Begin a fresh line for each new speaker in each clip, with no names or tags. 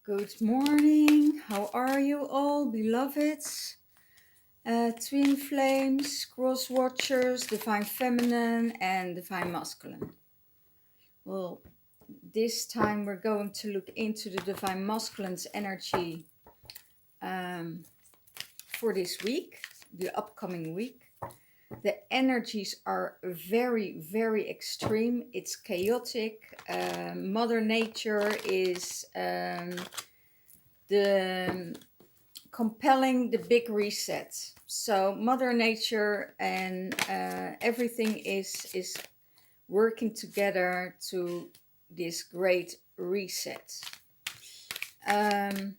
Good morning. How are you all, beloveds? Twin flames, cross watchers, divine feminine and divine masculine. Well, this time we're going to look into the divine masculine's energy for this week, the upcoming week. The energies are very, very extreme. It's chaotic. Mother Nature is compelling the big reset. So Mother Nature and everything is working together to this great reset. And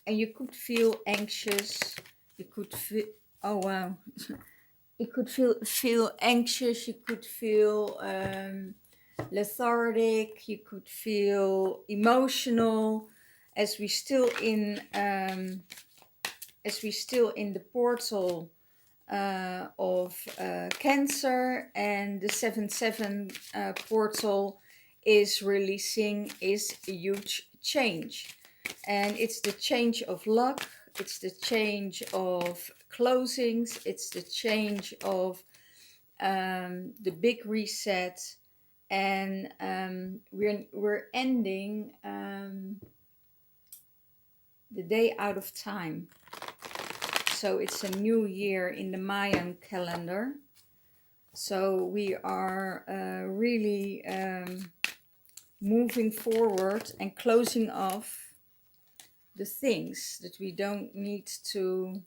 you could feel anxious. You could feel, oh wow. You could feel anxious. You could feel lethargic. You could feel emotional, as we still in the portal of Cancer, and the 7/7 portal is releasing is a huge change. And it's the change of luck, it's the change of closings, it's the change of the big reset, and we're ending the day out of time. So it's a new year in the Mayan calendar. So we are really moving forward and closing off the things that we don't need to,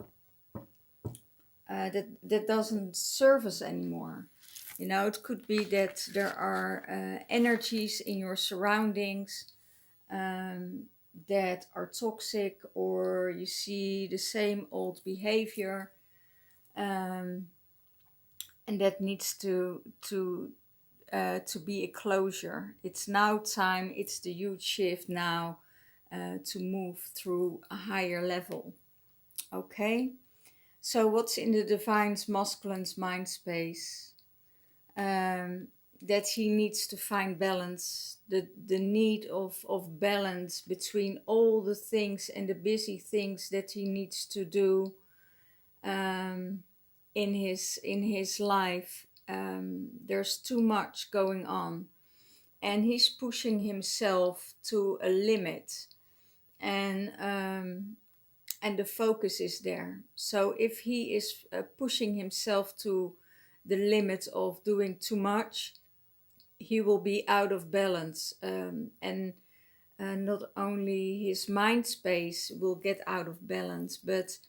that doesn't serve us anymore. You know, it could be that there are energies in your surroundings that are toxic, or you see the same old behavior, and that needs to be a closure. It's now time. It's the huge shift now. To move through a higher level. Okay, so what's in the divine masculine's mind space? That he needs to find balance, the need of balance between all the things and the busy things that he needs to do in his life. There's too much going on, and he's pushing himself to a limit. And the focus is there. So if he is pushing himself to the limit of doing too much, he will be out of balance, and not only his mind space will get out of balance, but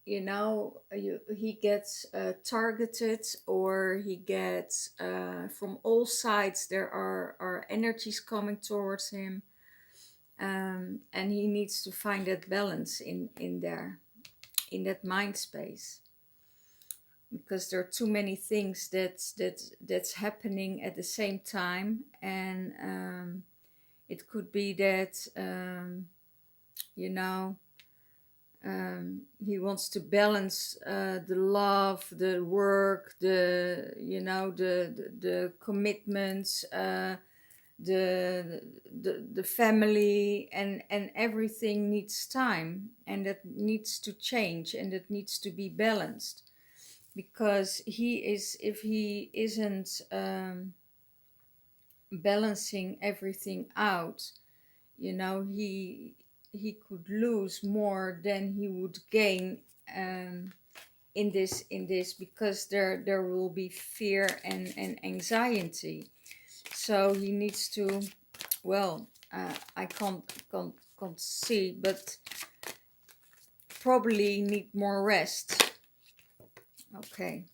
he gets targeted, or he gets from all sides there are energies coming towards him. And he needs to find that balance in there, in that mind space, because there are too many things that's happening at the same time. And it could be that he wants to balance the love, the work, the commitments, the family, and everything needs time, and that needs to change, and that needs to be balanced, because if he isn't balancing everything out, he could lose more than he would gain in this, because there will be fear and anxiety. So he needs to, I can't see, but probably need more rest. Okay.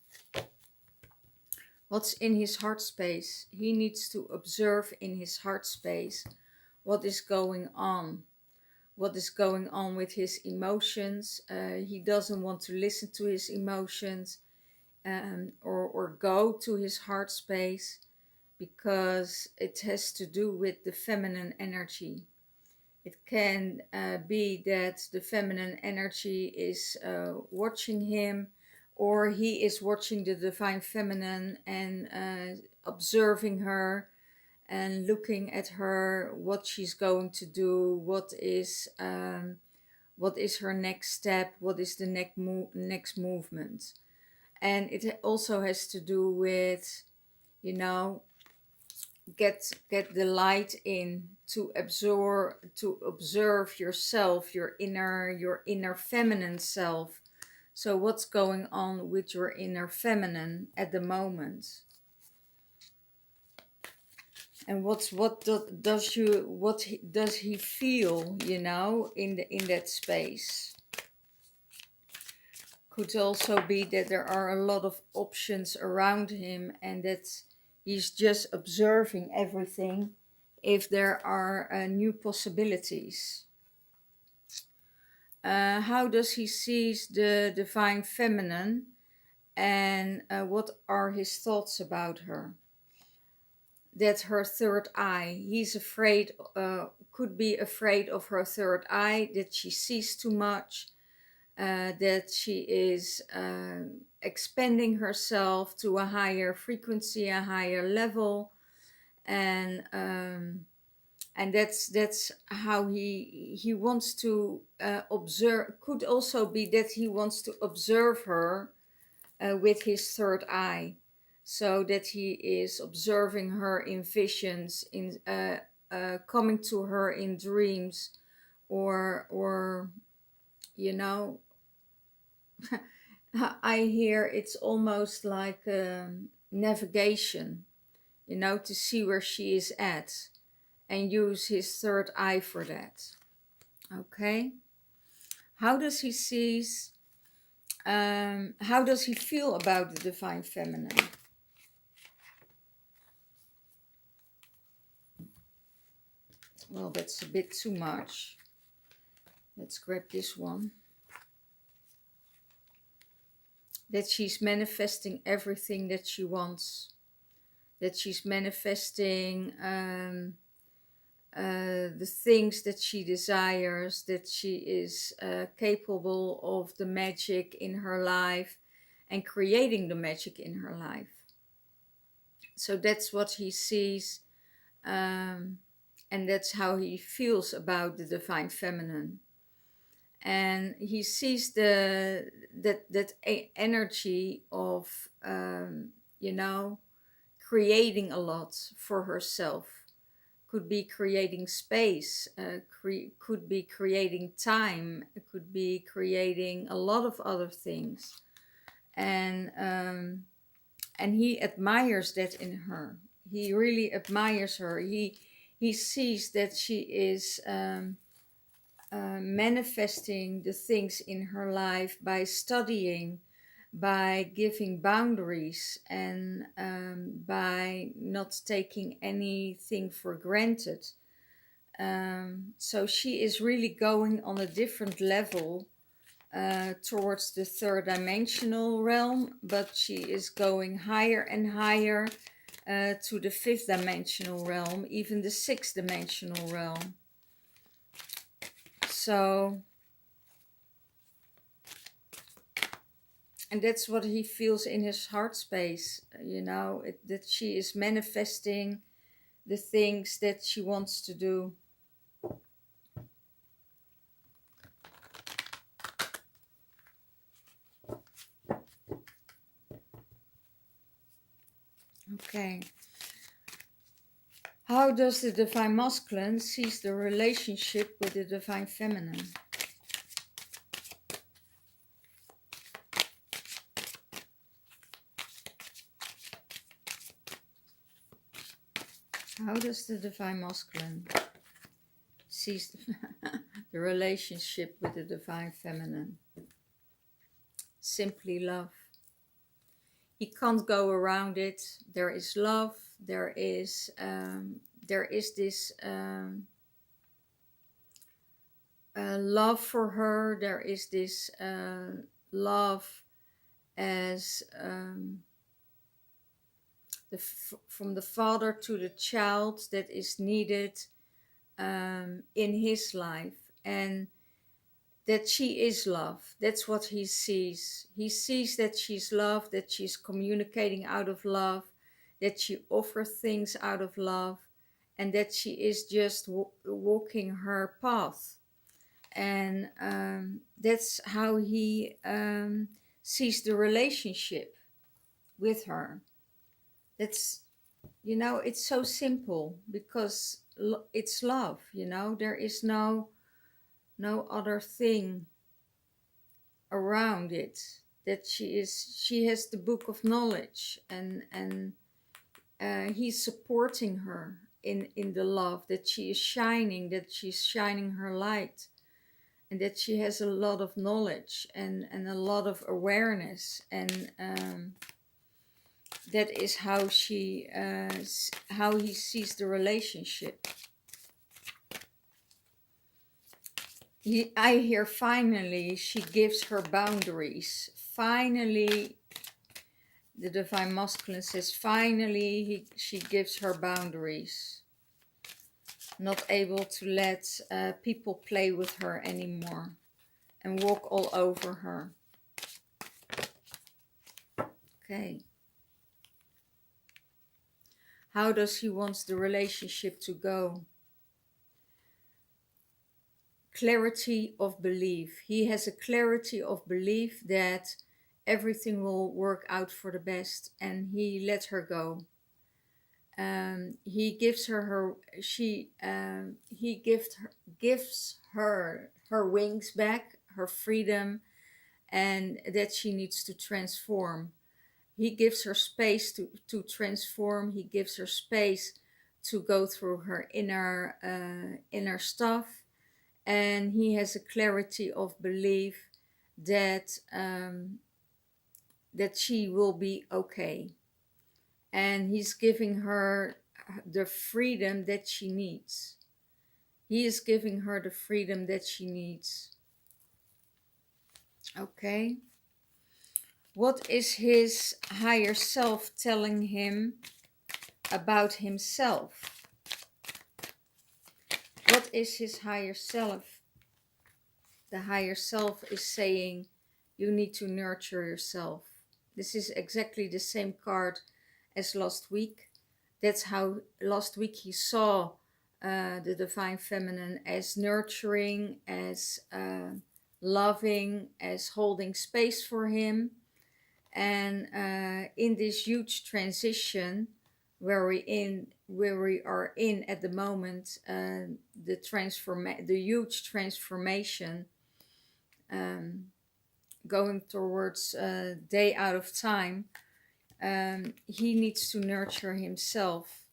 What's in his heart space? He needs to observe in his heart space what is going on. What is going on with his emotions. He doesn't want to listen to his emotions, or go to his heart space, because it has to do with the feminine energy. It can be that the feminine energy is watching him, or he is watching the divine feminine and observing her, and looking at her, what she's going to do, what is her next step, what is the next movement. And it also has to do with, you know, get the light in to observe yourself, your inner feminine self. So what's going on with your inner feminine at the moment? And what does he feel, you know, in that space? Could also be that there are a lot of options around him and that he's just observing everything if there are new possibilities. How does he see the divine feminine, and what are his thoughts about her? That her third eye, he's afraid, could be afraid of her third eye, that she sees too much, that she is expanding herself to a higher frequency, a higher level, and that's how he wants to observe. Could also be that he wants to observe her with his third eye, so that he is observing her in visions, in coming to her in dreams, or you know, I hear it's almost like navigation, you know, to see where she is at and use his third eye for that. Okay. How does he sees, how does he feel about the divine feminine? Well, that's a bit too much. Let's grab this one. That she's manifesting everything that she wants. That she's manifesting the things that she desires. That she is capable of the magic in her life and creating the magic in her life. So that's what he sees, and that's how he feels about the divine feminine. And he sees that energy of you know, creating a lot for herself. Could be creating space, could be creating time, it could be creating a lot of other things, and he admires that in her. He really admires her. He sees that she is manifesting the things in her life by studying, by giving boundaries, and by not taking anything for granted. So she is really going on a different level towards the third dimensional realm, but she is going higher and higher to the fifth dimensional realm, even the sixth dimensional realm. So, and that's what he feels in his heart space, you know, that she is manifesting the things that she wants to do. Okay. How does the divine masculine sees the relationship with the divine feminine? How does the divine masculine sees the relationship with the divine feminine? Simply love. He can't go around it. There is love. There is this love for her. There is this love as from the father to the child that is needed in his life, and that she is love. That's what he sees. He sees that she's love, that she's communicating out of love, that she offers things out of love, and that she is just walking her path. And that's how he sees the relationship with her. That's, you know, it's so simple because it's love, you know. There is no other thing around it. That she has the book of knowledge, and he's supporting her in the love that she is shining, that she's shining her light, and that she has a lot of knowledge and a lot of awareness, and that is how she how he sees the relationship. I hear finally she gives her boundaries. Finally, the Divine Masculine says finally she gives her boundaries. Not able to let people play with her anymore and walk all over her. Okay. How does he want the relationship to go? Clarity of belief. He has a clarity of belief that everything will work out for the best, and he let her go. He gives her gives her her wings back, her freedom, and that she needs to transform. He gives her space to transform. He gives her space to go through her inner stuff, and he has a clarity of belief that that she will be okay, and he's giving her the freedom that she needs. He is giving her the freedom that she needs. Okay. What is his higher self telling him about himself? What is his higher self? The higher self is saying, you need to nurture yourself. This is exactly the same card as last week. That's how last week he saw the Divine Feminine as nurturing, as loving, as holding space for him. And in this huge transition where we are in at the moment, the huge transformation, going towards day out of time, he needs to nurture himself.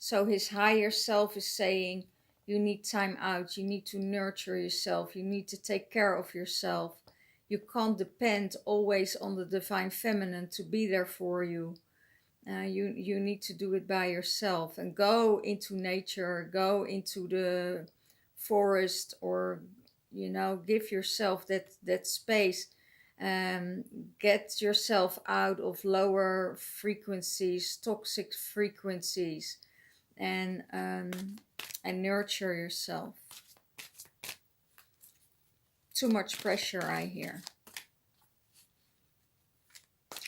So his higher self is saying, you need time out, you need to nurture yourself, you need to take care of yourself. You can't depend always on the Divine Feminine to be there for you. You need to do it by yourself, and go into nature, go into the forest, or, you know, give yourself that space. Get yourself out of lower frequencies, toxic frequencies, and nurture yourself. Too much pressure, I hear.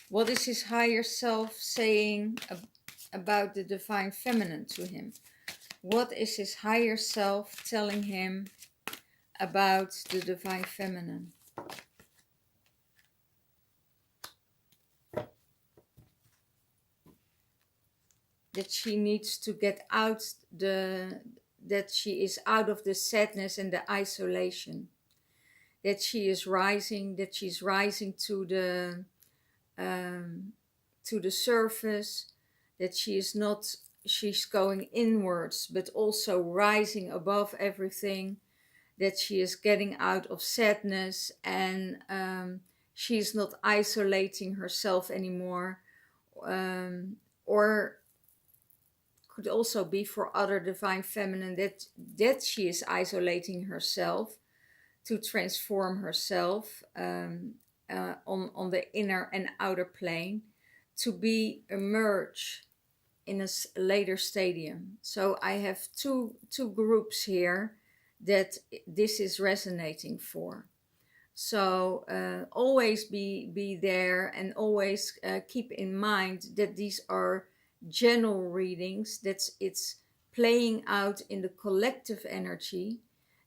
What is his higher self saying about the Divine Feminine to him? What is his higher self telling him about the Divine Feminine? That she needs to get out that she is out of the sadness and the isolation. That she is rising, that she's rising to the surface, that she's going inwards, but also rising above everything, that she is getting out of sadness, and she's not isolating herself anymore, or could also be for other Divine Feminine that she is isolating herself to transform herself on the inner and outer plane, to emerge in a later stadium. So I have two groups here that this is resonating for. So always be there, and always keep in mind that these are general readings. It's playing out in the collective energy.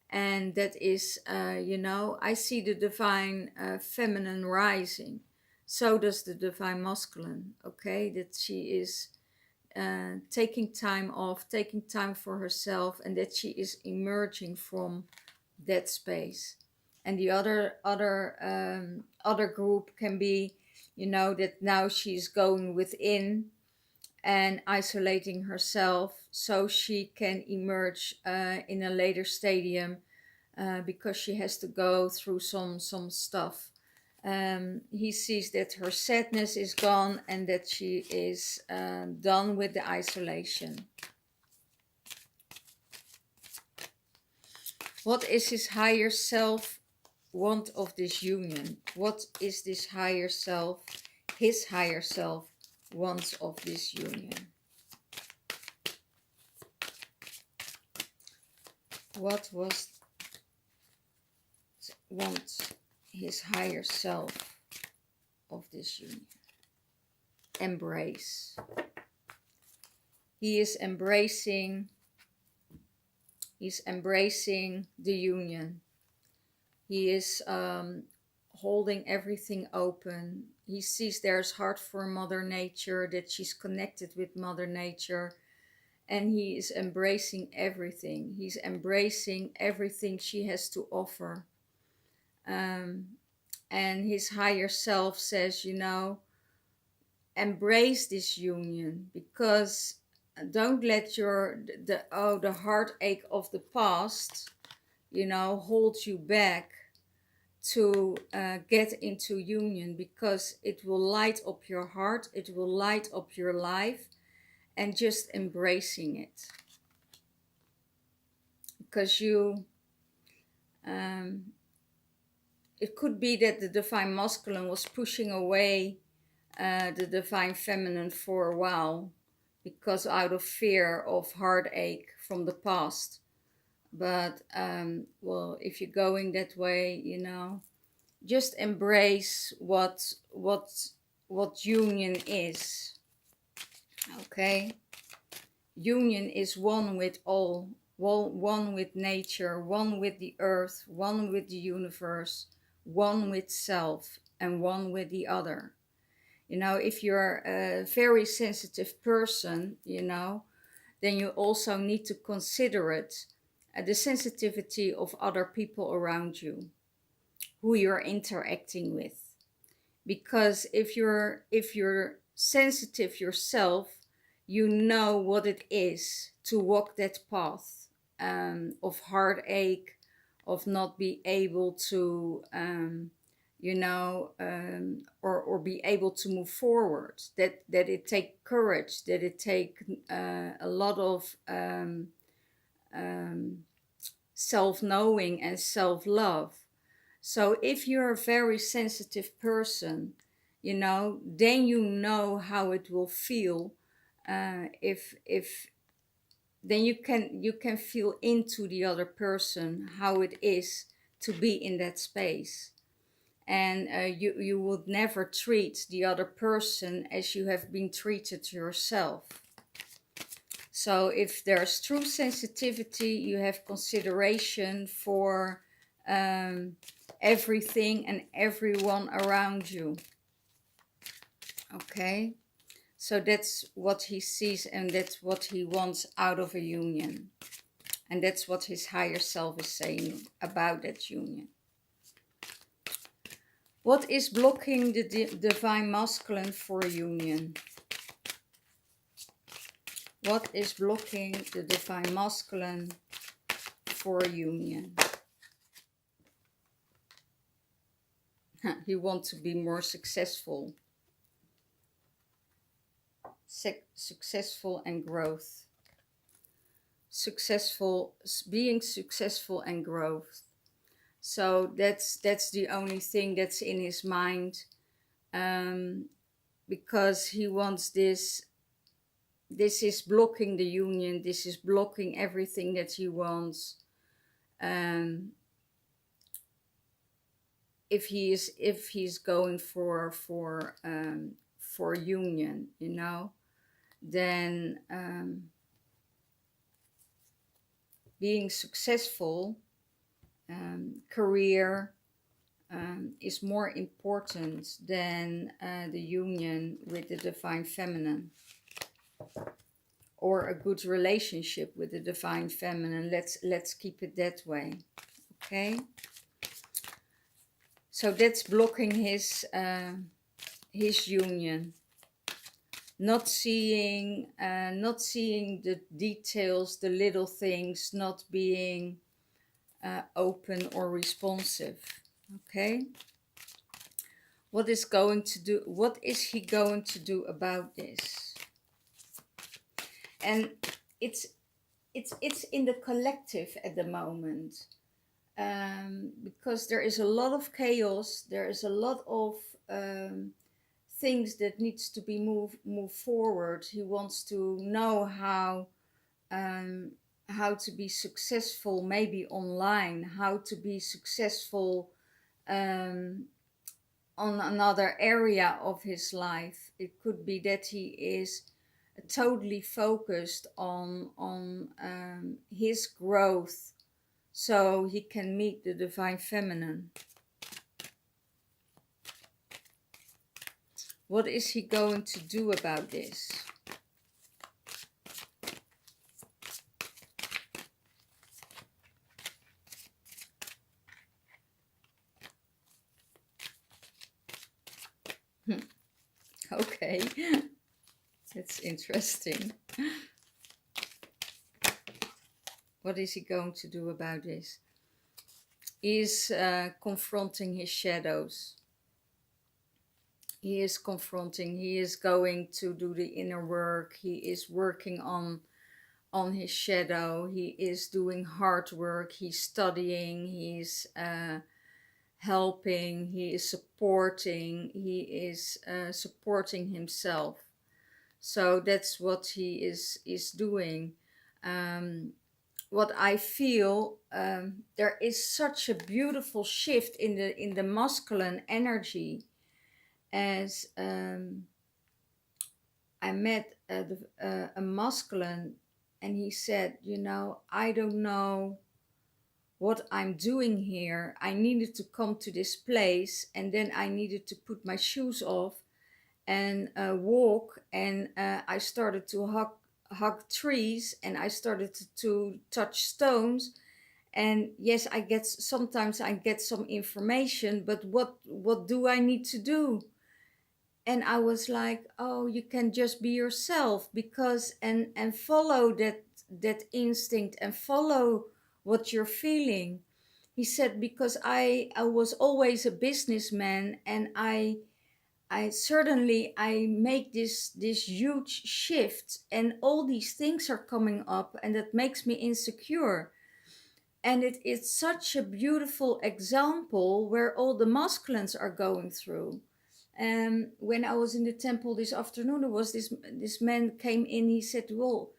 And that is, you know, I see the divine feminine rising. So does the divine masculine, okay? That she is taking time off, taking time for herself, and that she is emerging from that space. And the other group can be, you know, that now she's going within and isolating herself so she can emerge in a later stadium, because she has to go through some stuff. He sees that her sadness is gone and that she is done with the isolation. What is his higher self want of this union? What is this higher self, his higher self, wants of this union? What was wants his higher self of this union? Embrace. He is embracing. He's embracing the union. He is holding everything open. He sees there's heart for Mother Nature, that she's connected with Mother Nature, and he is embracing everything. He's embracing everything she has to offer. And his higher self says, you know, embrace this union, because don't let the heartache of the past, you know, hold you back to get into union, because it will light up your heart, it will light up your life, and just embracing it. Because it could be that the divine masculine was pushing away the divine feminine for a while, because out of fear of heartache from the past. But well, if you're going that way, you know, just embrace what union is. Okay, union is one with all, one with nature, one with the earth, one with the universe, one with self, and one with the other. You know, if you're a very sensitive person, you know, then you also need to consider it, the sensitivity of other people around you, who you're interacting with. Because if you're sensitive yourself, you know what it is to walk that path of heartache, of not be able to you know, or be able to move forward, that it take courage, that it take a lot of self-knowing and self-love. So if you're a very sensitive person, you know, then you know how it will feel. If then you can feel into the other person, how it is to be in that space. And you would never treat the other person as you have been treated yourself. So if there's true sensitivity, you have consideration for everything and everyone around you. Okay, so that's what he sees, and that's what he wants out of a union. And that's what his higher self is saying about that union. What is blocking the divine masculine for a union? What is blocking the divine masculine for a union? He wants to be more successful. Successful and growth. Being successful and growth. So that's the only thing that's in his mind, because he wants this. This is blocking the union. This is blocking everything that he wants. If he's going for union, you know, then being successful, career, is more important than the union with the divine feminine, or a good relationship with the divine feminine. Let's keep it that way. Okay, so that's blocking his union. Not seeing the details, the little things, not being open or responsive. Okay, what is he going to do about this? And it's in the collective at the moment, because there is a lot of chaos, there is a lot of things that needs to be moved forward. He wants to know how to be successful, maybe online, how to be successful on another area of his life. It could be that he is totally focused on his growth, so he can meet the divine feminine. What is he going to do about this? Okay, that's interesting. What is he going to do about this? He is confronting his shadows. He is going to do the inner work. He is working on his shadow. He is doing hard work. He's studying. He's helping. He is supporting. He is supporting himself. So that's what he is doing. What I feel, there is such a beautiful shift in the masculine energy. As I met a masculine, and he said, I don't know what I'm doing here. I needed to come to this place, and then I needed to put my shoes off and walk, and I started to hug trees, and I started to touch stones. And yes, sometimes I get some information, but what do I need to do? And I was like, oh, you can just be yourself, because and follow that instinct, and follow what you're feeling. He said, because I was always a businessman, and I certainly make this huge shift, and all these things are coming up, and that makes me insecure. And it's such a beautiful example where all the masculines are going through. When I was in the temple this afternoon, there was this man came in. He said, well,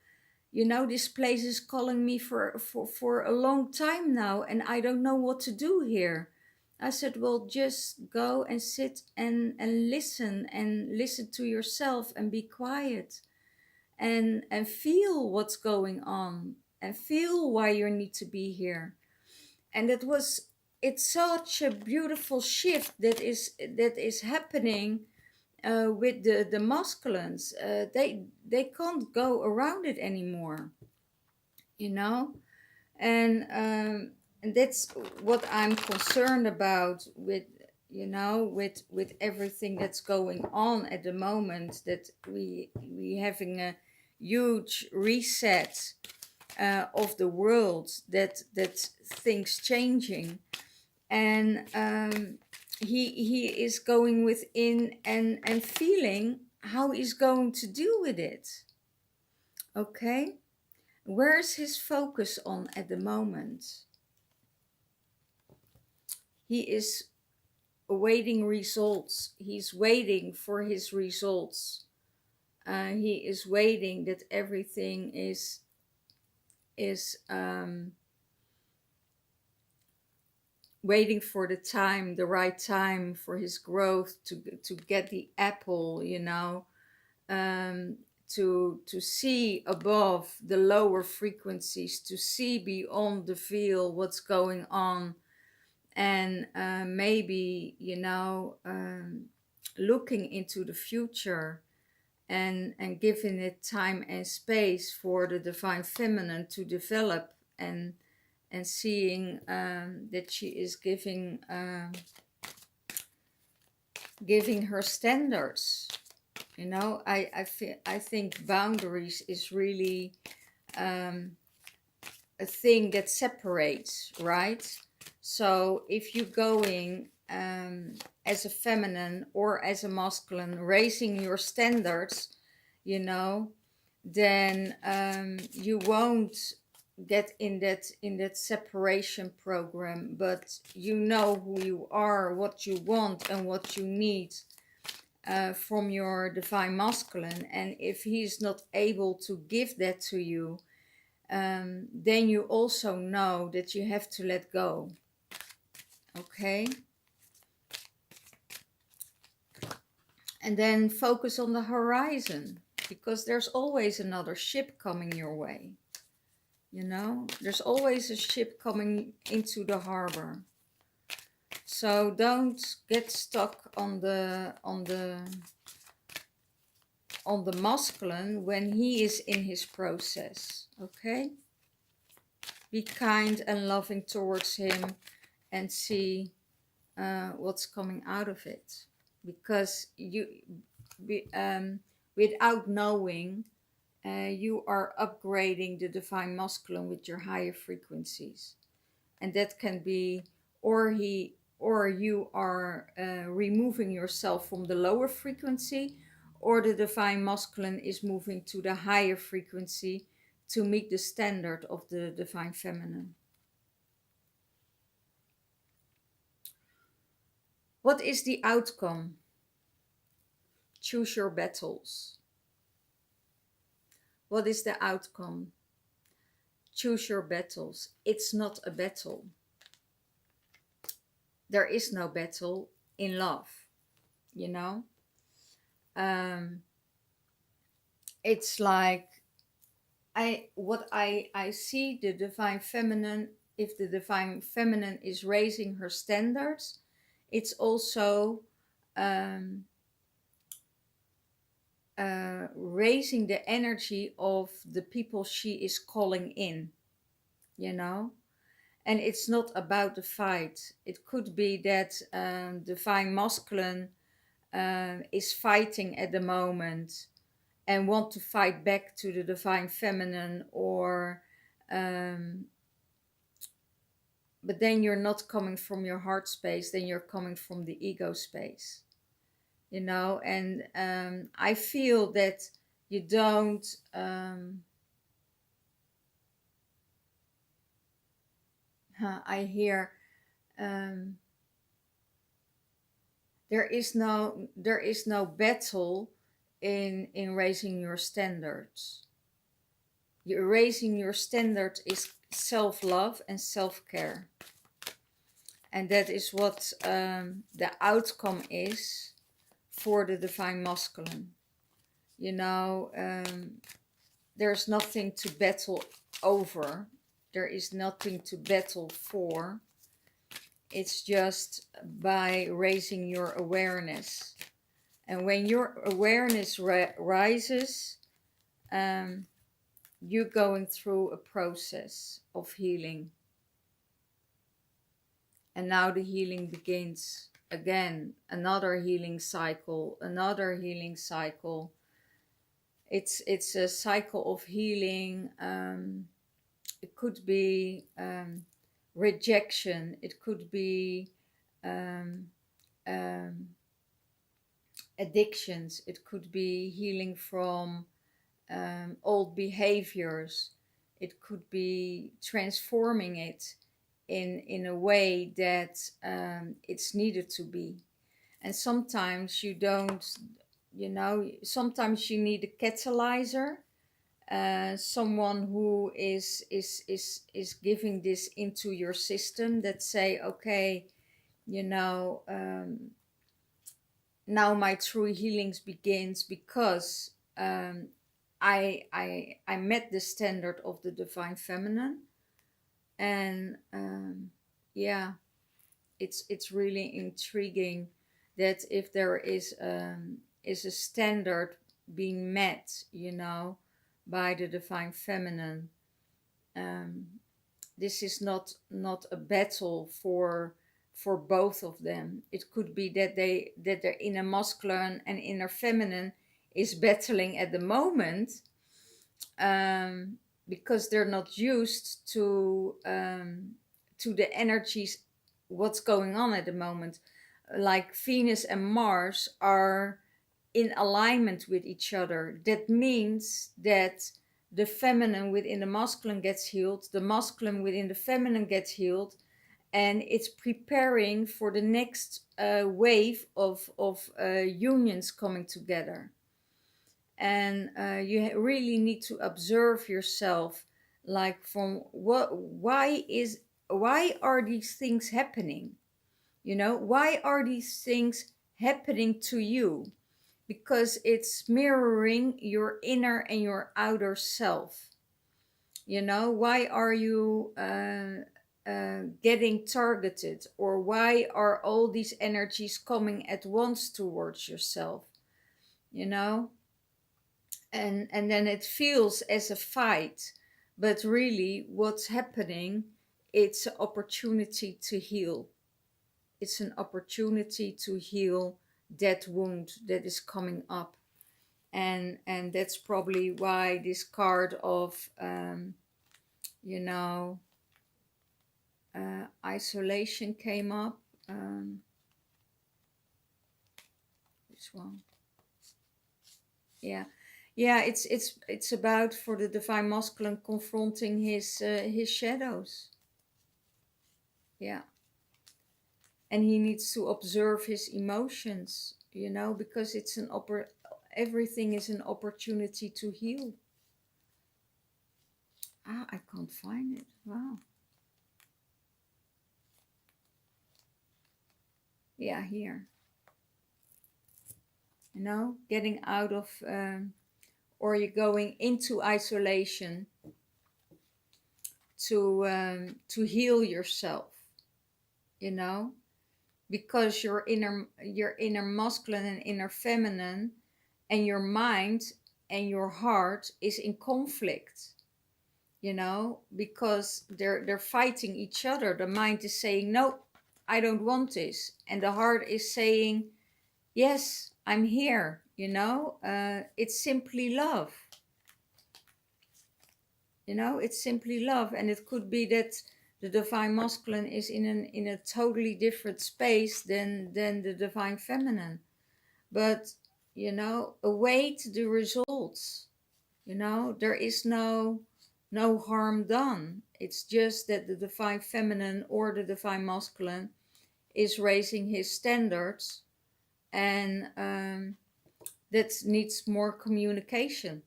this place is calling me for a long time now, and I don't know what to do here. I said, well, just go and sit and listen to yourself, and be quiet, and feel what's going on, and feel why you need to be here. And it's such a beautiful shift that is happening with the masculines. They can't go around it anymore, and that's what I'm concerned about with with everything that's going on at the moment, that we having a huge reset of the world, that things changing. And he is going within and feeling how he's going to deal with it. Okay, where's his focus on at the moment? He is awaiting results. He's waiting for his results. He is waiting that everything is waiting for the right time for his growth to get the apple, to see above the lower frequencies, to see beyond the veil what's going on, and maybe, you know, looking into the future, and giving it time and space for the divine feminine to develop, and seeing that she is giving her standards. You know, I think boundaries is really a thing that separates, right? So if you're going as a feminine or as a masculine, raising your standards, you know, then you won't get in that separation program, but you know who you are, what you want and what you need from your divine masculine. And if he's not able to give that to you, then you also know that you have to let go. Okay? And then focus on the horizon, because there's always another ship coming your way. You know, there's always a ship coming into the harbor. So don't get stuck on the masculine when he is in his process. Okay? Be kind and loving towards him, and see what's coming out of it. Because without knowing, you are upgrading the divine masculine with your higher frequencies, and that can be, or you are removing yourself from the lower frequency, or the divine masculine is moving to the higher frequency to meet the standard of the divine feminine. What is the outcome? Choose your battles. What is the outcome? Choose your battles. It's not a battle. There is no battle in love, you know? It's like, I see the divine feminine, if the divine feminine is raising her standards, it's also raising the energy of the people she is calling in, you know? And it's not about the fight. It could be that divine masculine is fighting at the moment and want to fight back to the divine feminine, or but then you're not coming from your heart space, then you're coming from the ego space, you know. And I feel that you don't I hear there is no battle in raising your standards. You're raising your standard is self-love and self-care, and that is what the outcome is for the divine masculine. You know, there's nothing to battle over. There is nothing to battle for. It's just by raising your awareness. And when your awareness rises, you're going through a process of healing. And now the healing begins again. Another healing cycle, another healing cycle. It's a cycle of healing. It could be rejection. It could be addictions. It could be healing from old behaviors. It could be transforming it in a way that it's needed to be. And sometimes you don't, you know, sometimes you need a catalyzer, someone who is giving this into your system, that say, okay, you know, now my true healings begins, because I met the standard of the divine feminine, and yeah, it's really intriguing that if there is a standard being met, you know, by the divine feminine, um, this is not a battle for both of them. It could be that their inner masculine and inner feminine is battling at the moment, um, because they're not used to the energies, what's going on at the moment. Like Venus and Mars are in alignment with each other. That means that the feminine within the masculine gets healed, the masculine within the feminine gets healed, and it's preparing for the next wave of unions coming together. And you really need to observe yourself, like, from why are these things happening, you know, why are these things happening to you? Because it's mirroring your inner and your outer self. You know, why are you getting targeted, or why are all these energies coming at once towards yourself, you know? And then it feels as a fight, but really what's happening, it's an opportunity to heal. It's an opportunity to heal that wound that is coming up. And that's probably why this card of you know, isolation came up. This one. Yeah, yeah, it's about, for the divine masculine, confronting his shadows. Yeah, and he needs to observe his emotions, you know, because it's everything is an opportunity to heal. I can't find it. Wow. Yeah, here. You know, getting out of or you're going into isolation to heal yourself, you know, because your inner masculine and inner feminine and your mind and your heart is in conflict, you know, because they're fighting each other. The mind is saying, no, I don't want this, and the heart is saying, yes, I'm here, you know. It's simply love. You know, it's simply love. And it could be that the divine masculine is in a totally different space than the divine feminine. But, you know, await the results. You know, there is no harm done. It's just that the divine feminine or the divine masculine is raising his standards, and that needs more communication.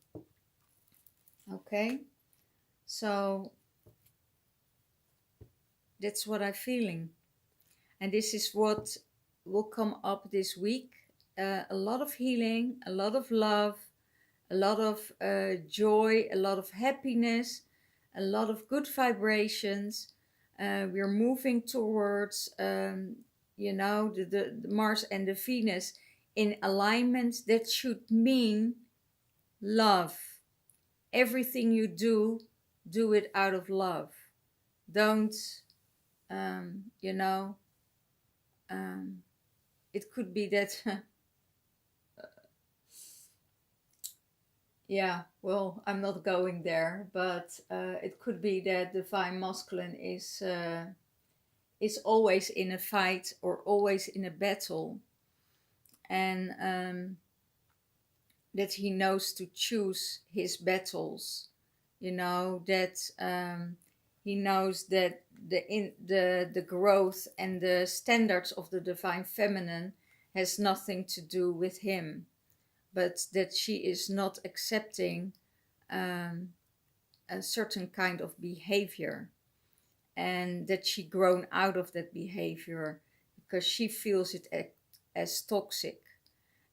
Okay, so that's what I'm feeling, and this is what will come up this week. A lot of healing, a lot of love, a lot of joy, a lot of happiness, a lot of good vibrations. We're moving towards, you know, the Mars and the Venus in alignment. That should mean love. Everything you do it out of love. Don't, you know, it could be that yeah, well, I'm not going there, but it could be that divine masculine is always in a fight or always in a battle, and that he knows to choose his battles. You know, that he knows that the growth and the standards of the divine feminine has nothing to do with him, but that she is not accepting a certain kind of behavior, and that she grown out of that behavior because she feels it as toxic.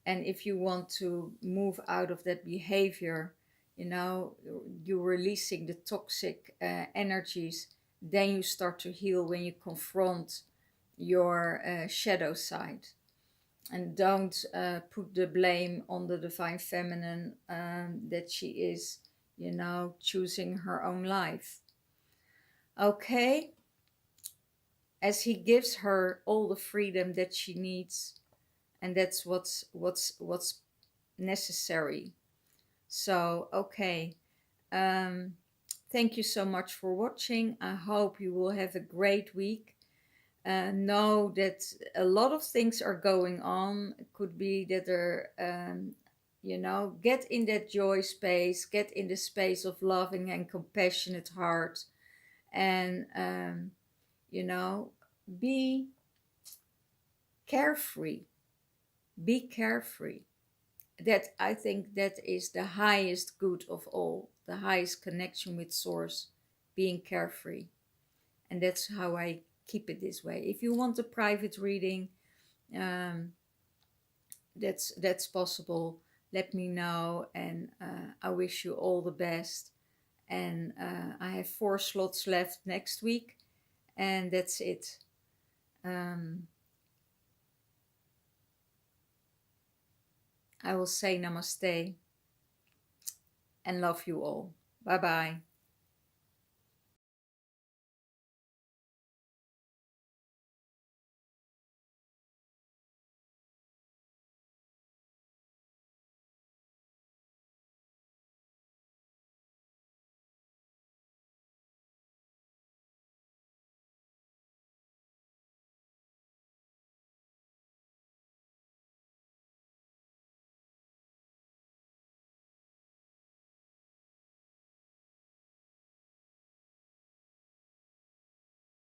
And if you want to move out of that behavior, you know, you're releasing the toxic energies, then you start to heal when you confront your shadow side. And don't put the blame on the divine feminine, that she is, you know, choosing her own life. Okay, as he gives her all the freedom that she needs, and that's what's necessary. So okay, thank you so much for watching. I hope you will have a great week. Know that a lot of things are going on. It could be that they're you know, get in that joy space, get in the space of loving and compassionate heart, and you know, be carefree. Be carefree. That, I think, that is the highest good of all, the highest connection with source, being carefree. And that's how I keep it this way. If you want a private reading, um, that's possible. Let me know, and I wish you all the best. And I have 4 slots left next week, and that's it. I will say namaste and love you all. Bye bye.